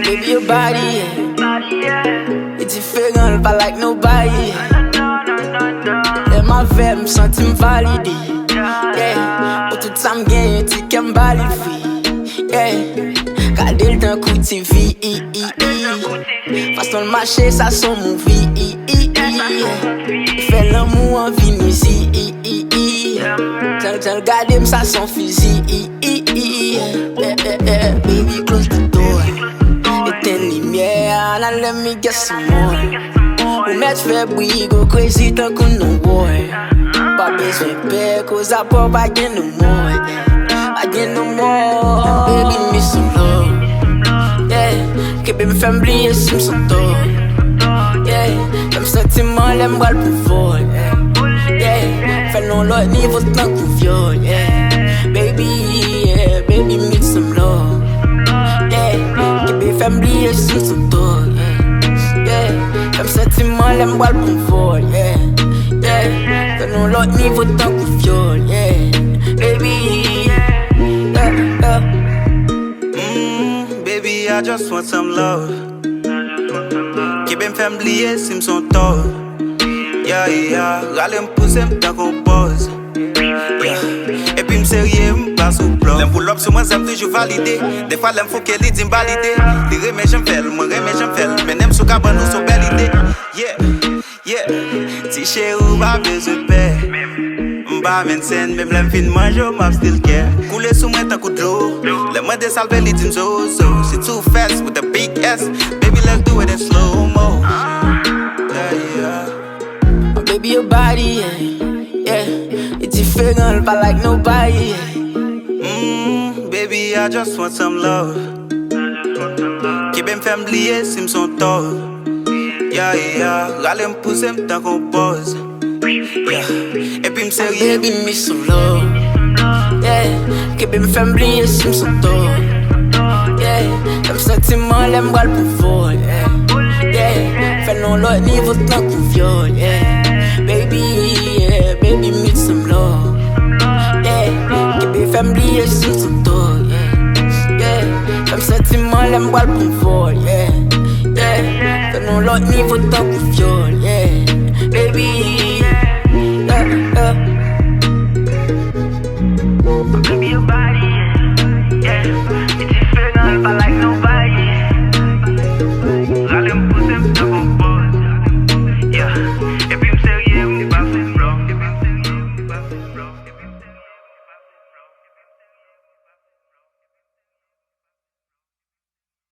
Baby, your body, it's différent, pas like nobody. Et ma vie, me senti validé. Pour tout ça, me gagne, tu qu'aime balifi. Gardez le temps, coup de TV. Façon le marché, ça son movie. Fais l'amour en Venise. Tell garder, ça son fusil. Baby, close the door. Éteins lumière, now let me get some more. Ou met fait bruit, go crazy tant qu'on no war. Pas besoin de paix, cause I pop again no more. Again no more. Baby, me some love. Yeah, que me fait oublier si me sens tôt. Yeah, comme sentiment, l'aime bras le pouvoir. Yeah, fais non l'autre niveau tant qu'on viole. Yeah, baby, me some love. Yeah, que me fait oublier si me sens tôt. Yeah, comme sentiment, l'aime bras le pouvoir. Yeah, fais non l'autre niveau tant qu'on viole. Yeah, baby. Baby, I just want some love. Keep him family, yes, him son tall. Yeah, râle m'pousser m'tan qu'on pose. Yeah, et puis m'sérieux m'passe au plan. L'aime pull up sur moi, j'aime toujours valider. Des fois, l'aime faut qu'elle dit m'valider. Les remets j'aime faire, moi remets j'aime faire. Mais n'aime sous cabane ou sous belle idée. Yeah, ti chéri, pas besoin de paix. M'ba men sen, même l'aime fin manger, m'a still care. Couler sous moi tant coup de l'eau. Let moi désalver les jeans so. C'est too fast with a big S. Baby, let's do it in slow-mo. Oh, baby, your body, yeah, it's différent, pas like nobody. Baby, I just want some love. Keep him family, yes, him son tall. Yeah, râle m'pousser m'tan qu'on pose. Yeah, et puis m'sérieux. Baby, me some love. Yeah, que me fait oublier si me sens tôt. Yeah, comme sentiment, l'aime bras le pouvoir. Yeah, fais non l'autre niveau tant qu'on viole. Yeah, baby, me some love. Yeah, que me fait oublier si me sens tôt. Yeah, comme sentiment, l'aime bras le pouvoir. Yeah, fais non l'autre niveau tant qu'on viole. Yeah.